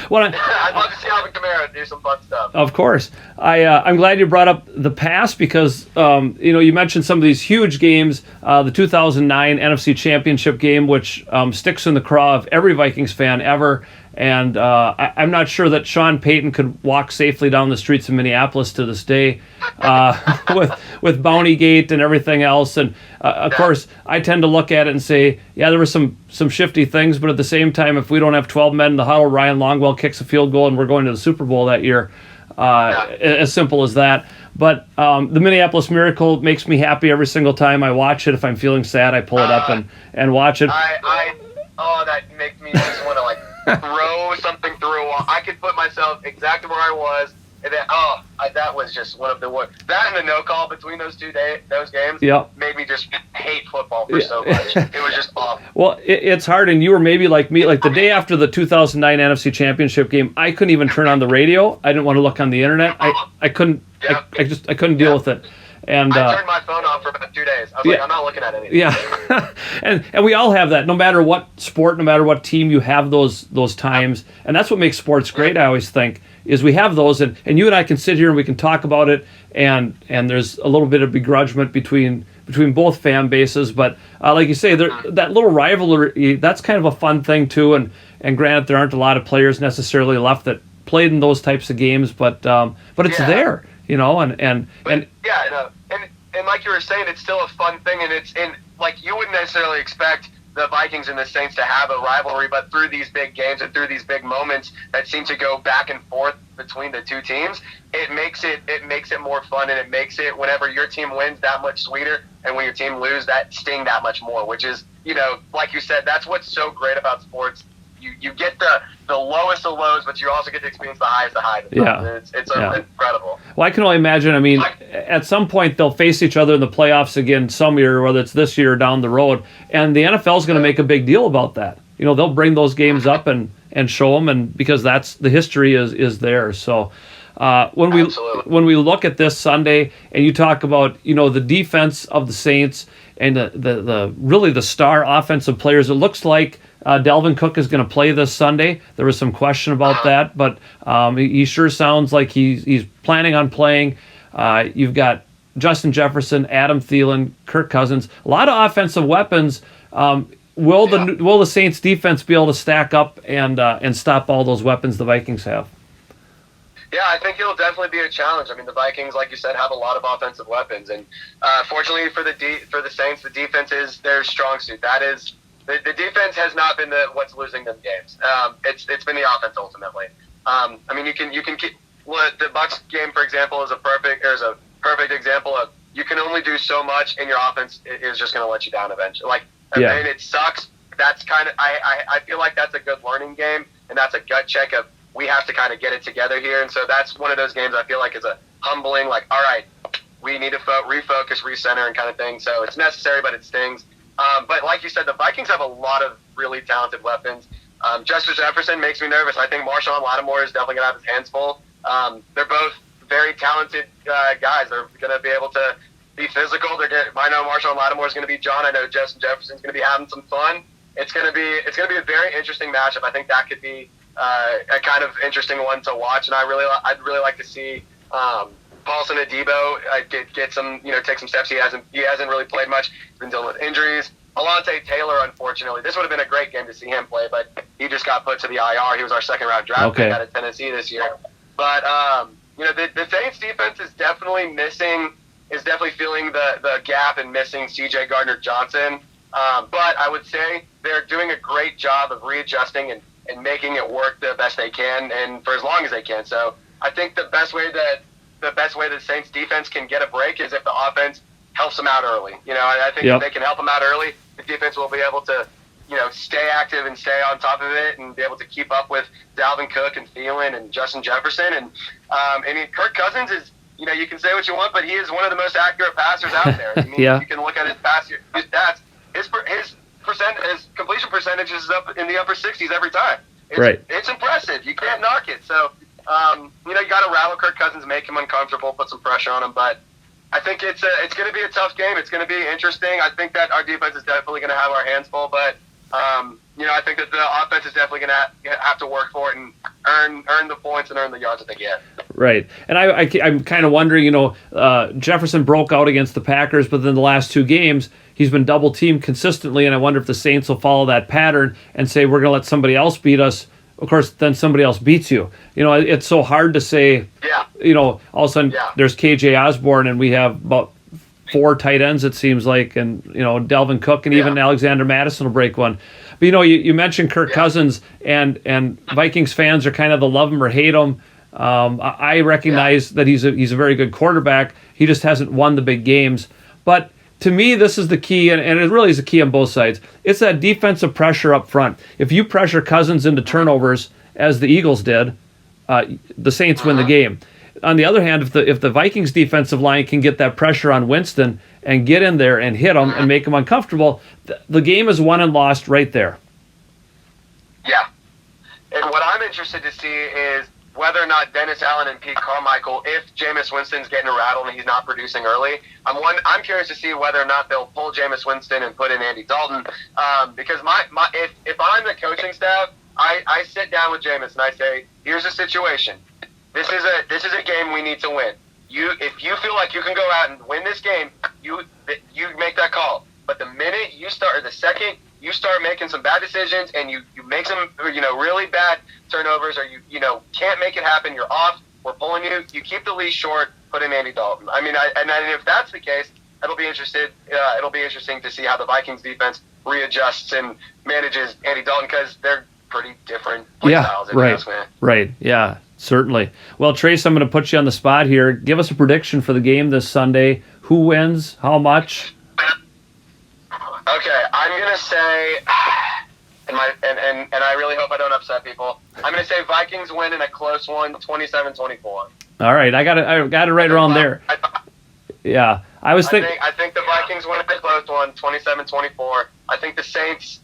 Well, I'd love to see Alvin Kamara do some fun stuff. Of course. I'm glad you brought up the past because, you mentioned some of these huge games, the 2009 NFC Championship game, which sticks in the craw of every Vikings fan ever. And I'm not sure that Sean Payton could walk safely down the streets of Minneapolis to this day with Bountygate and everything else. And, of course, I tend to look at it and say, yeah, there were some shifty things, but at the same time, if we don't have 12 men in the huddle, Ryan Longwell kicks a field goal and we're going to the Super Bowl that year. As simple as that. But the Minneapolis Miracle makes me happy every single time I watch it. If I'm feeling sad, I pull it up and watch it. That makes me just want to throw something through a wall. I could put myself exactly where I was, and then that was just one of the worst. That and the no call between those games made me just hate football for so much. It was just awful. Well, it's hard, and you were maybe like me. The day after the 2009 NFC Championship game, I couldn't even turn on the radio. I didn't want to look on the internet. I couldn't. I couldn't deal with it. And I turned my phone off for about 2 days. I was like, I'm not looking at anything. Yeah, and we all have that. No matter what sport, no matter what team, you have those times, and that's what makes sports great. I always think is we have those, and you and I can sit here and we can talk about it, and there's a little bit of begrudgment between both fan bases, but like you say, that little rivalry, that's kind of a fun thing too. And granted, there aren't a lot of players necessarily left that played in those types of games, but it's there, and like you were saying, it's still a fun thing, and it's like you wouldn't necessarily expect the Vikings and the Saints to have a rivalry, but through these big games and through these big moments that seem to go back and forth between the two teams, it makes it more fun, and it makes it, whenever your team wins, that much sweeter, and when your team loses, that sting that much more, which is, like you said, that's what's so great about sports. You get the lowest of lows, but you also get to experience the highest of highs. Yeah. It's incredible. Well, I can only imagine, at some point they'll face each other in the playoffs again some year, whether it's this year or down the road, and the NFL is going to make a big deal about that. They'll bring those games up and show them, and because that's the history is there. So when we look at this Sunday and you talk about the defense of the Saints and the really the star offensive players, it looks like Dalvin Cook is going to play this Sunday. There was some question about that, but he sure sounds like he's planning on playing. You've got Justin Jefferson, Adam Thielen, Kirk Cousins, a lot of offensive weapons. Will the Saints defense be able to stack up and stop all those weapons the Vikings have? Yeah, I think it'll definitely be a challenge. The Vikings, like you said, have a lot of offensive weapons, and fortunately for the Saints, the defense is their strong suit. That is. The defense has not been what's losing them games. It's been the offense ultimately. You can keep the Bucs game, for example, is a perfect example of you can only do so much, and your offense is just going to let you down eventually. And it sucks. That's kind of I feel like that's a good learning game, and that's a gut check of we have to kind of get it together here. And so that's one of those games I feel like is a humbling. All right, we need to refocus, recenter, and kind of thing. So it's necessary, but it stings. But like you said, the Vikings have a lot of really talented weapons. Justin Jefferson makes me nervous. I think Marshawn Lattimore is definitely going to have his hands full. They're both very talented guys. They're going to be able to be physical. I know Marshawn Lattimore is going to be John. I know Justin Jefferson is going to be having some fun. It's going to be a very interesting matchup. I think that could be a kind of interesting one to watch, and I'd really like to see Paulson Adebo get some, take some steps. He hasn't really played much. He's been dealing with injuries. Alontae Taylor, unfortunately, this would have been a great game to see him play, but he just got put to the IR. He was our second-round draft pick out of Tennessee this year. But the Saints defense is definitely feeling the gap and missing C.J. Gardner-Johnson. But I would say they're doing a great job of readjusting and making it work the best they can and for as long as they can. So I think the best way the Saints defense can get a break is if the offense helps them out early. I think if they can help them out early, the defense will be able to, stay active and stay on top of it and be able to keep up with Dalvin Cook and Thielen and Justin Jefferson. And Kirk Cousins is, you can say what you want, but he is one of the most accurate passers out there. You can look at his stats. His completion percentage is up in the upper 60s every time. It's impressive. You can't knock it. So, you got to rattle Kirk Cousins, make him uncomfortable, put some pressure on him. But I think it's going to be a tough game. It's going to be interesting. I think that our defense is definitely going to have our hands full, but I think that the offense is definitely going to have to work for it and earn the points and earn the yards that they get. Right, and I'm kind of wondering. Jefferson broke out against the Packers, but then the last two games he's been double teamed consistently, and I wonder if the Saints will follow that pattern and say we're going to let somebody else beat us. Of course, then somebody else beats you. It's so hard to say. Yeah. All of a sudden, there's KJ Osborne, and we have about 4 tight ends, it seems like, and Dalvin Cook and even Alexander Madison will break one. But you mentioned Kirk Cousins, and Vikings fans are kind of the love him or hate him. I recognize that he's a very good quarterback. He just hasn't won the big games. But to me, this is the key, and it really is the key on both sides. It's that defensive pressure up front. If you pressure Cousins into turnovers, as the Eagles did, the Saints win the game. On the other hand, if the Vikings defensive line can get that pressure on Winston and get in there and hit him and make him uncomfortable, the game is won and lost right there. Yeah. And what I'm interested to see is whether or not Dennis Allen and Pete Carmichael, if Jameis Winston's getting rattled and he's not producing early, I'm curious to see whether or not they'll pull Jameis Winston and put in Andy Dalton. Because if I'm the coaching staff, I sit down with Jameis and I say, here's the situation. This is a game we need to win. If you feel like you can go out and win this game, you make that call. But the minute you start, or the second you start making some bad decisions and you make some really bad turnovers, or you can't make it happen, you're off. We're pulling you. You keep the leash short. Put in Andy Dalton. I mean, and if that's the case, it'll be interesting to see how the Vikings defense readjusts and manages Andy Dalton, because they're pretty different play styles. Right. Yeah. Certainly. Well, Trace, I'm going to put you on the spot here. Give us a prediction for the game this Sunday. Who wins? How much? Okay, I'm going to say, and I really hope I don't upset people, I'm going to say Vikings win in a close one, 27-24. All right, I got it right around there. Yeah, I think the Vikings win in a close one, 27-24. I think the Saints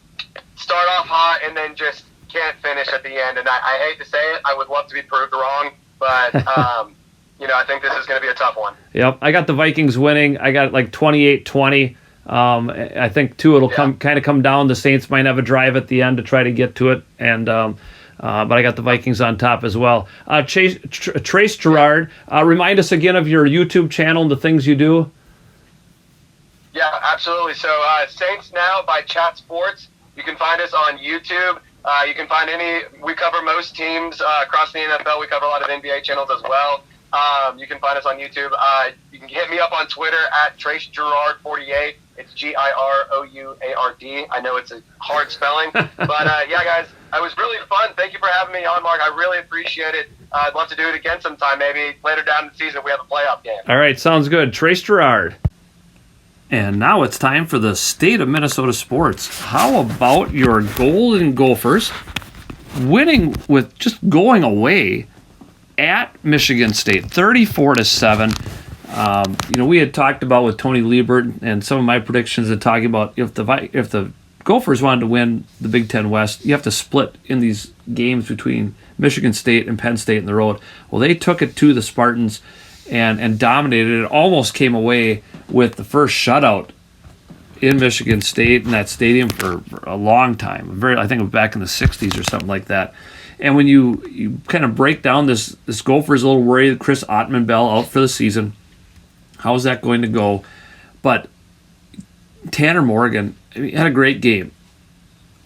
start off hot and then just can't finish at the end. And I hate to say it, I would love to be proved wrong, but I think this is going to be a tough one. Yep, I got the Vikings winning. I got like 28-20. I think too it'll come down. The Saints might have a drive at the end to try to get to it, and but I got the Vikings on top as well. Trace Girouard, remind us again of your YouTube channel and the things you do. Yeah, absolutely. So Saints Now by Chat Sports. You can find us on YouTube. You can find we cover most teams across the NFL. We cover a lot of NBA channels as well. You can find us on YouTube. You can hit me up on Twitter at TraceGirouard48. It's Girouard. I know it's a hard spelling. But, yeah, guys, it was really fun. Thank you for having me on, Mark. I really appreciate it. I'd love to do it again sometime, maybe later down in the season if we have a playoff game. All right, sounds good. Trace Girouard. And now it's time for the state of Minnesota sports. How about your Golden Gophers winning with just going away at Michigan State, 34-7. We had talked about with Tony Liebert and some of my predictions and talking about if the Gophers wanted to win the Big Ten West, you have to split in these games between Michigan State and Penn State in the road. Well, they took it to the Spartans and dominated it. Almost came away with the first shutout in Michigan State in that stadium for a long time. I think it was back in the 60s or something like that. And when you kind of break down this Gophers, a little worried, Chris Ottman-Bell out for the season. How is that going to go? But Tanner Morgan had a great game.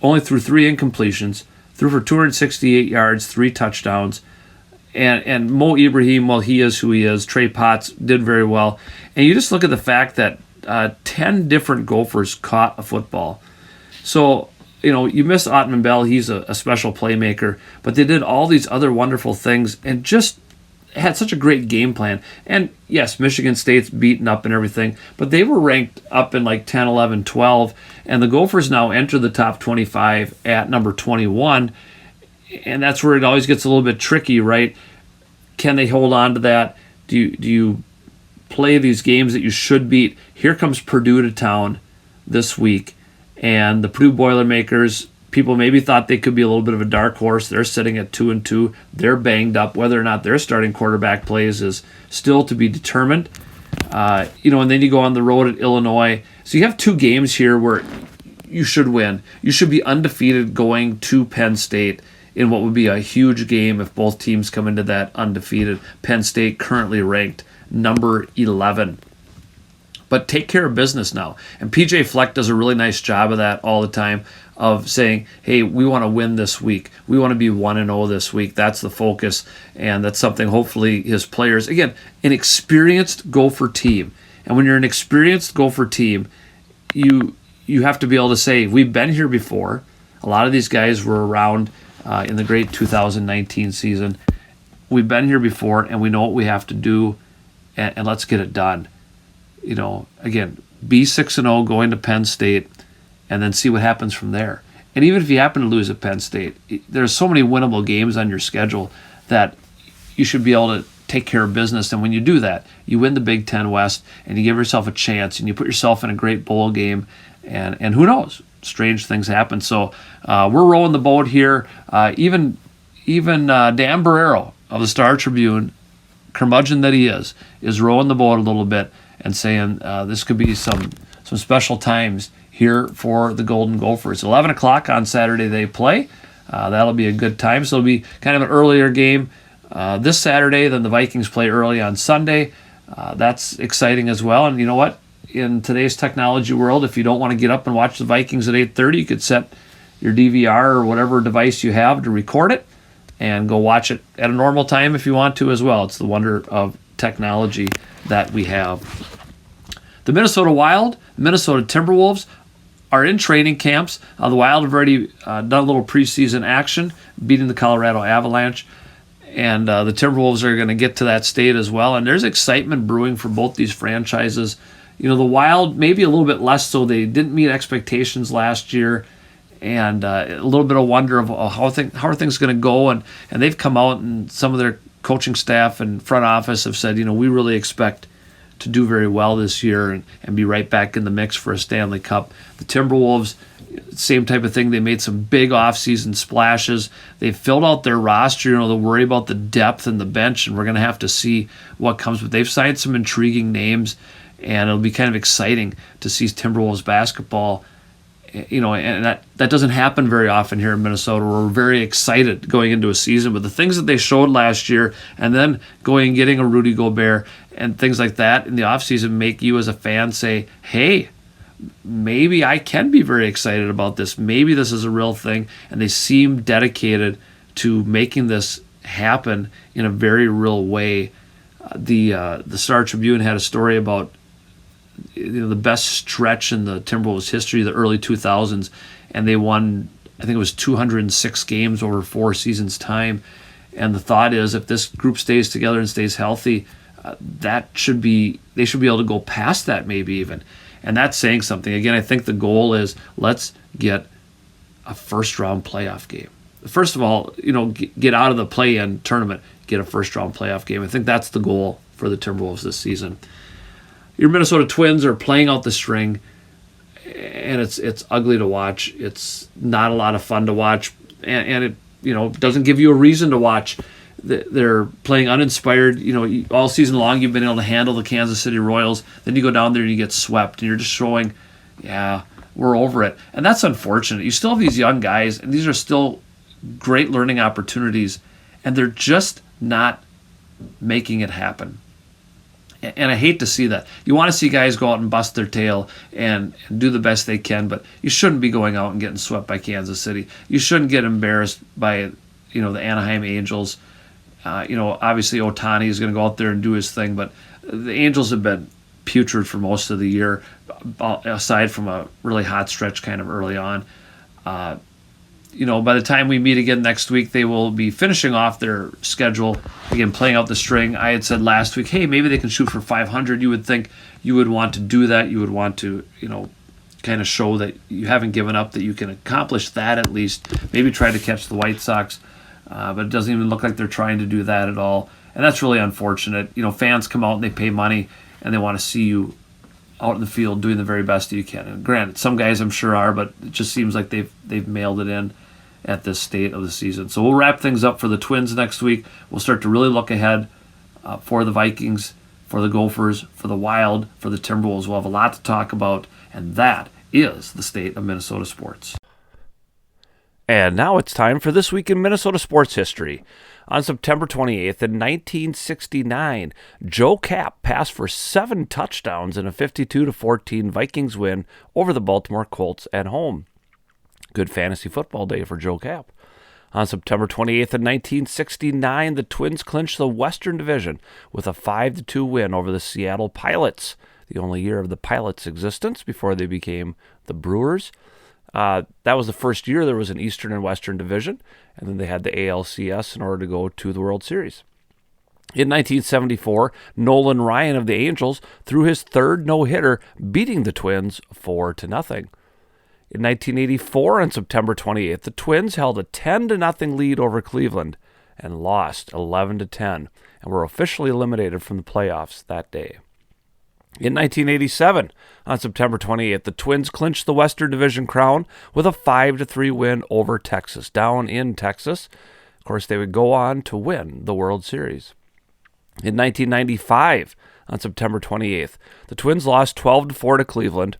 Only threw 3 incompletions, threw for 268 yards, 3 touchdowns. And Mo Ibrahim, well, he is who he is. Trey Potts did very well. And you just look at the fact that 10 different Gophers caught a football. So, you miss Ottman-Bell. He's a special playmaker. But they did all these other wonderful things and just had such a great game plan. And, yes, Michigan State's beaten up and everything, but they were ranked up in like 10, 11, 12. And the Gophers now enter the top 25 at number 21. And that's where it always gets a little bit tricky, right? Can they hold on to that? Do you play these games that you should beat? Here comes Purdue to town this week. And the Purdue Boilermakers, people maybe thought they could be a little bit of a dark horse. They're sitting at 2-2. They're banged up. Whether or not their starting quarterback plays is still to be determined. And then you go on the road at Illinois. So you have 2 games here where you should win. You should be undefeated going to Penn State in what would be a huge game if both teams come into that undefeated. Penn State currently ranked number 11. But take care of business now. And PJ Fleck does a really nice job of that all the time, of saying, hey, we want to win this week. We want to be 1-0 this week. That's the focus. And that's something hopefully his players, again, an experienced Gopher team. And when you're an experienced Gopher team, you have to be able to say, we've been here before. A lot of these guys were around in the great 2019 season. We've been here before, and we know what we have to do, and let's get it done. Again, be 6-0 going to Penn State, and then see what happens from there. And even if you happen to lose at Penn State, there's so many winnable games on your schedule that you should be able to take care of business. And when you do that, you win the Big Ten West, and you give yourself a chance, and you put yourself in a great bowl game, and who knows? Strange things happen. So we're rowing the boat here. Even Dan Barrero of the Star-Tribune, curmudgeon that he is rowing the boat a little bit and saying this could be some special times here for the Golden Gophers. 11 o'clock on Saturday they play. That'll be a good time. So it'll be kind of an earlier game this Saturday than the Vikings play early on Sunday. That's exciting as well. And you know what? In today's technology world, if you don't want to get up and watch the Vikings at 8:30, you could set your DVR or whatever device you have to record it and go watch it at a normal time if you want to as well. It's the wonder of technology that we have. The Minnesota Wild, the Minnesota Timberwolves are in training camps. The Wild have already done a little preseason action, beating the Colorado Avalanche. And the Timberwolves are going to get to that state as well. And there's excitement brewing for both these franchises. You know, the Wild, maybe a little bit less so. They didn't meet expectations last year. And a little bit of wonder of how are things going to go. And they've come out, and some of their coaching staff and front office have said, you know, we really expect to do very well this year and be right back in the mix for a Stanley Cup. The Timberwolves, same type of thing. They made some big offseason splashes. They filled out their roster. You know, they worry about the depth and the bench, and we're going to have to see what comes. But they've signed some intriguing names, and it'll be kind of exciting to see Timberwolves basketball. You know, and that doesn't happen very often here in Minnesota. We're very excited going into a season, but the things that they showed last year, and then going and getting a Rudy Gobert and things like that in the offseason, make you as a fan say, hey, maybe I can be very excited about this. Maybe this is a real thing. And they seem dedicated to making this happen in a very real way. The Star-Tribune had a story about, you know, the best stretch in the Timberwolves history, the early 2000s, and they won, I think it was 206 games over 4 seasons' time. And the thought is, if this group stays together and stays healthy, they should be able to go past that, maybe even. And that's saying something. Again, I think the goal is, let's get a first-round playoff game. First of all, you know, get out of the play-in tournament, get a first-round playoff game. I think that's the goal for the Timberwolves this season. Your Minnesota Twins are playing out the string, and it's ugly to watch. It's not a lot of fun to watch, and it, you know, doesn't give you a reason to watch. They're playing uninspired. You know, all season long you've been able to handle the Kansas City Royals. Then you go down there and you get swept, and you're just showing, yeah, we're over it. And that's unfortunate. You still have these young guys, and these are still great learning opportunities, and they're just not making it happen. And I hate to see that. You want to see guys go out and bust their tail and do the best they can, but you shouldn't be going out and getting swept by Kansas City. You shouldn't get embarrassed by, you know, the Anaheim Angels. You know, obviously Ohtani is going to go out there and do his thing, but the Angels have been putrid for most of the year, aside from a really hot stretch kind of early on. You know, by the time we meet again next week, they will be finishing off their schedule, again, playing out the string. I had said last week, hey, maybe they can shoot for 500. You would think you would want to do that. You would want to, you know, kind of show that you haven't given up, that you can accomplish that at least. Maybe try to catch the White Sox, but it doesn't even look like they're trying to do that at all. And that's really unfortunate. You know, fans come out and they pay money, and they want to see you out in the field doing the very best that you can. And granted, some guys I'm sure are, but it just seems like they've mailed it in at this state of the season. So we'll wrap things up for the Twins next week. We'll start to really look ahead for the Vikings, for the Gophers, for the Wild, for the Timberwolves. We'll have a lot to talk about, and that is the state of Minnesota sports. And now it's time for This Week in Minnesota Sports History. On September 28th in 1969, Joe Kapp passed for 7 touchdowns in a 52-14 Vikings win over the Baltimore Colts at home. Good fantasy football day for Joe Kapp. On September 28th in 1969, the Twins clinched the Western Division with a 5-2 win over the Seattle Pilots, the only year of the Pilots' existence before they became the Brewers. That was the first year there was an Eastern and Western Division, and then they had the ALCS in order to go to the World Series. In 1974, Nolan Ryan of the Angels threw his 3rd no-hitter, beating the Twins 4-0. In 1984, on September 28th, the Twins held a 10-0 lead over Cleveland and lost 11-10, and were officially eliminated from the playoffs that day. In 1987, on September 28th, the Twins clinched the Western Division crown with a 5-3 win over Texas. Down in Texas, Of course, they would go on to win the World Series. In 1995, on September 28th, the Twins lost 12-4 to Cleveland,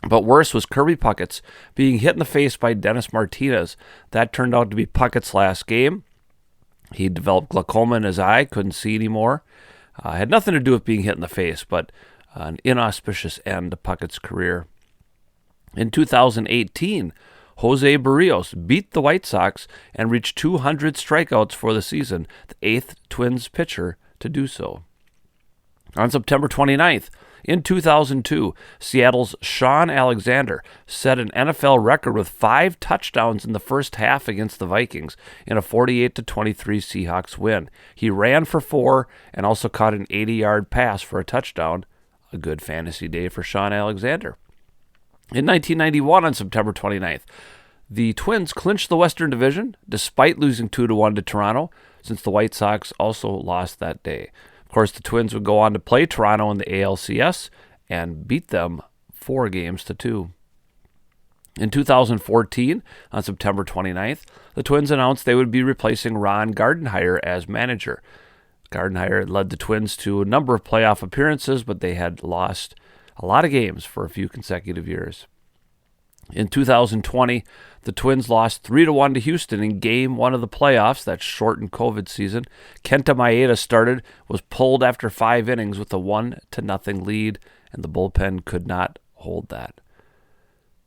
but worse was Kirby Puckett's being hit in the face by Dennis Martinez. That turned out to be Puckett's last game. He developed glaucoma in his eye, couldn't see anymore. Had nothing to do with being hit in the face, but an inauspicious end to Puckett's career. In 2018, Jose Barrios beat the White Sox and reached 200 strikeouts for the season, the 8th Twins pitcher to do so. On September 29th, in 2002, Seattle's Sean Alexander set an NFL record with 5 touchdowns in the first half against the Vikings in a 48-23 Seahawks win. He ran for 4 and also caught an 80-yard pass for a touchdown. A good fantasy day for Sean Alexander. In 1991, on September 29th, the Twins clinched the Western Division despite losing 2-1 to Toronto, since the White Sox also lost that day. Of course, the Twins would go on to play Toronto in the ALCS and beat them 4-2. In 2014, on September 29th, the Twins announced they would be replacing Ron Gardenhire as manager. Gardenhire had led the Twins to a number of playoff appearances, but they had lost a lot of games for a few consecutive years. In 2020, the Twins lost 3-1 to Houston in Game 1 of the playoffs, that shortened COVID season. Kenta Maeda was pulled after 5 innings with a 1-0 lead, and the bullpen could not hold that.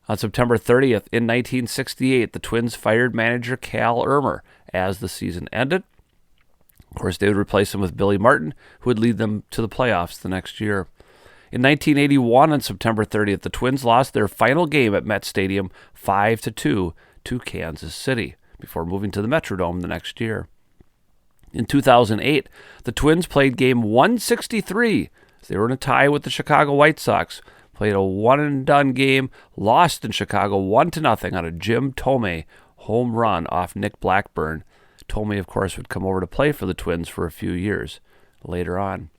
On September 30th, in 1968, the Twins fired manager Cal Irmer as the season ended. Of course, they would replace him with Billy Martin, who would lead them to the playoffs the next year. In 1981, on September 30th, the Twins lost their final game at Met Stadium 5-2 to Kansas City before moving to the Metrodome the next year. In 2008, the Twins played Game 163. They were in a tie with the Chicago White Sox. Played a one-and-done game, lost in Chicago 1-0 on a Jim Thome home run off Nick Blackburn. Thome, of course, would come over to play for the Twins for a few years later on.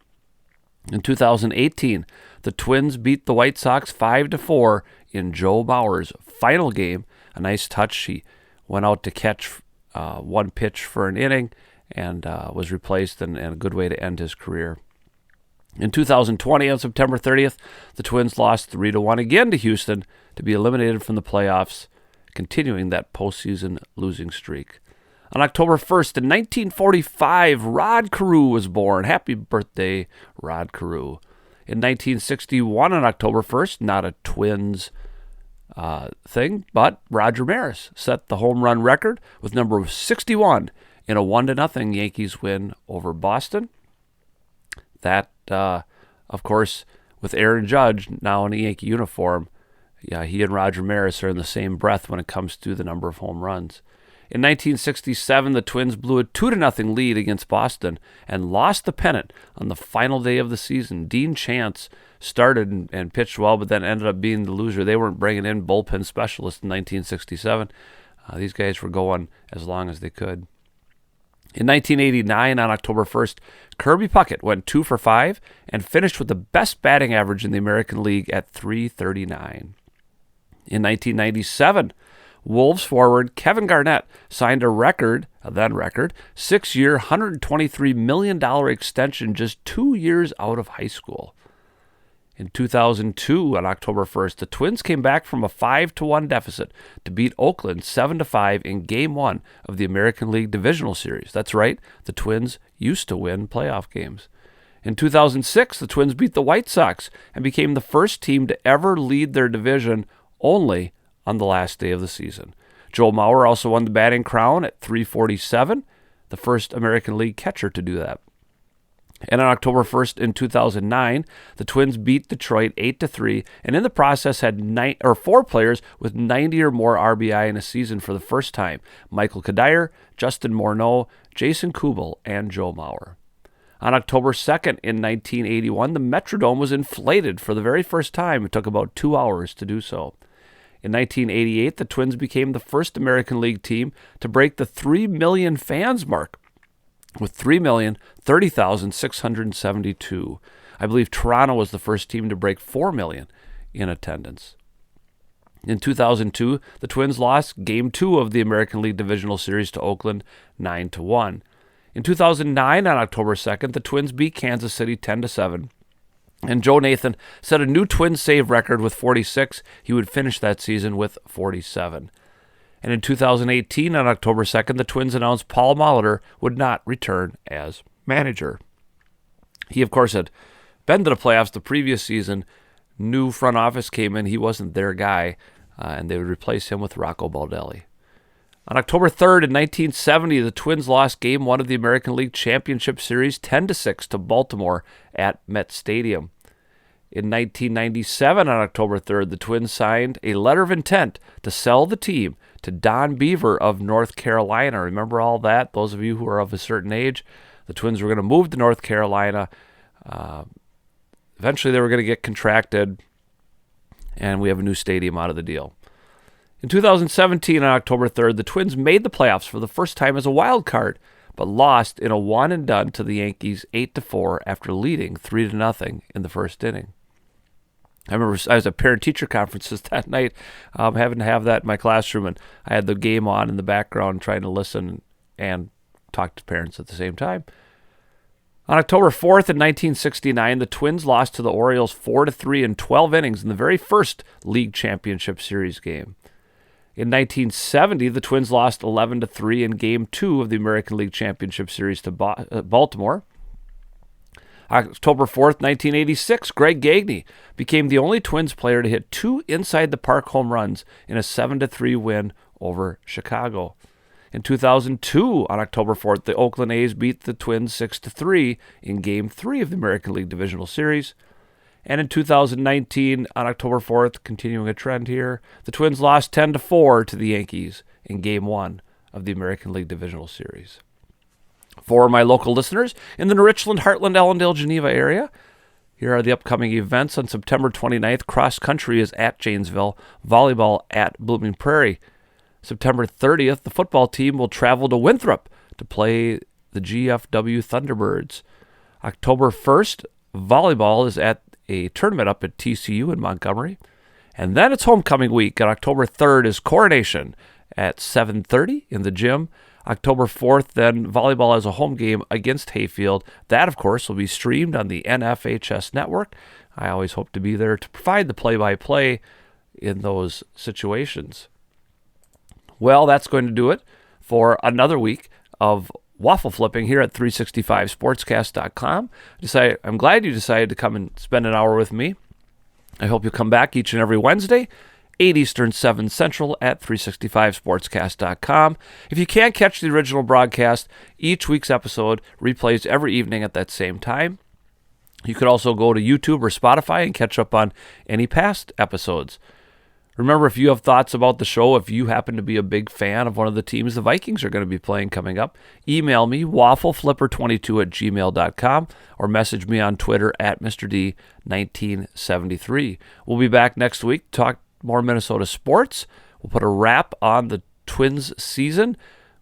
In 2018, the Twins beat the White Sox 5-4 in Joe Mauer's final game. A nice touch. He went out to catch one pitch for an inning and was replaced, and a good way to end his career. In 2020, on September 30th, the Twins lost 3-1 again to Houston to be eliminated from the playoffs, continuing that postseason losing streak. On October 1st, in 1945, Rod Carew was born. Happy birthday, Rod Carew. In 1961, on October 1st, not a Twins thing, but Roger Maris set the home run record with number 61 in a 1-0 Yankees win over Boston. That, of course, with Aaron Judge now in a Yankee uniform, he and Roger Maris are in the same breath when it comes to the number of home runs. In 1967, the Twins blew a 2-0 lead against Boston and lost the pennant on the final day of the season. Dean Chance started and pitched well, but then ended up being the loser. They weren't bringing in bullpen specialists in 1967. These guys were going as long as they could. In 1989, on October 1st, Kirby Puckett went 2 for 5 and finished with the best batting average in the American League at .339. In 1997, Wolves forward Kevin Garnett signed a then record, 6-year, $123 million extension just 2 years out of high school. In 2002, on October 1st, the Twins came back from a 5-1 deficit to beat Oakland 7-5 in Game 1 of the American League Divisional Series. That's right, the Twins used to win playoff games. In 2006, the Twins beat the White Sox and became the first team to ever lead their division only on the last day of the season. Joe Mauer also won the batting crown at .347, the first American League catcher to do that. And on October 1st in 2009, the Twins beat Detroit 8-3, and in the process had 4 players with 90 or more RBI in a season for the first time: Michael Kadire, Justin Morneau, Jason Kubel, and Joe Mauer. On October 2nd in 1981, the Metrodome was inflated for the very first time. It took about 2 hours to do so. In 1988, the Twins became the first American League team to break the 3 million fans mark with 3,030,672. I believe Toronto was the first team to break 4 million in attendance. In 2002, the Twins lost Game 2 of the American League Divisional Series to Oakland 9-1. In 2009, on October 2nd, the Twins beat Kansas City 10-7. And Joe Nathan set a new Twins save record with 46. He would finish that season with 47. And in 2018, on October 2nd, the Twins announced Paul Molitor would not return as manager. He, of course, had been to the playoffs the previous season. New front office came in. He wasn't their guy, and they would replace him with Rocco Baldelli. On October 3rd, in 1970, the Twins lost Game 1 of the American League Championship Series 10-6 to Baltimore at Met Stadium. In 1997, on October 3rd, the Twins signed a letter of intent to sell the team to Don Beaver of North Carolina. Remember all that? Those of you who are of a certain age, the Twins were going to move to North Carolina. Eventually, they were going to get contracted, and we have a new stadium out of the deal. In 2017, on October 3rd, the Twins made the playoffs for the first time as a wild card, but lost in a one-and-done to the Yankees 8-4 after leading 3-0 in the first inning. I remember I was at parent-teacher conferences that night, having to have that in my classroom, and I had the game on in the background trying to listen and talk to parents at the same time. On October 4th in 1969, the Twins lost to the Orioles 4-3 in 12 innings in the very first League Championship Series game. In 1970, the Twins lost 11-3 in Game 2 of the American League Championship Series to Baltimore. October 4th, 1986, Greg Gagne became the only Twins player to hit 2 inside-the-park home runs in a 7-3 win over Chicago. In 2002, on October 4th, the Oakland A's beat the Twins 6-3 in Game 3 of the American League Divisional Series. And in 2019, on October 4th, continuing a trend here, the Twins lost 10-4 to the Yankees in Game 1 of the American League Divisional Series. For my local listeners in the Richland, Heartland, Allendale, Geneva area, here are the upcoming events. On September 29th, cross country is at Janesville, volleyball at Blooming Prairie. September 30th, the football team will travel to Winthrop to play the GFW Thunderbirds. October 1st, volleyball is at a tournament up at TCU in Montgomery. And then it's homecoming week. On October 3rd is Coronation at 7:30 in the gym. October 4th, then volleyball as a home game against Hayfield. That, of course, will be streamed on the NFHS network. I always hope to be there to provide the play-by-play in those situations. Well, that's going to do it for another week of waffle flipping here at 365sportscast.com. I'm glad you decided to come and spend an hour with me. I hope you'll come back each and every Wednesday, 8 Eastern, 7 Central at 365sportscast.com. If you can't catch the original broadcast, each week's episode replays every evening at that same time. You could also go to YouTube or Spotify and catch up on any past episodes. Remember, if you have thoughts about the show, if you happen to be a big fan of one of the teams the Vikings are going to be playing coming up, email me, waffleflipper22@gmail.com, or message me on Twitter at MrD1973. We'll be back next week to talk more Minnesota sports. We'll put a wrap on the Twins season.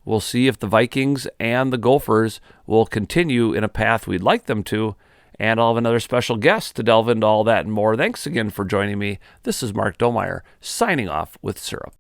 We'll see if the Vikings and the Gophers will continue in a path we'd like them to. And I'll have another special guest to delve into all that and more. Thanks again for joining me. This is Mark Domeyer, signing off with Syrup.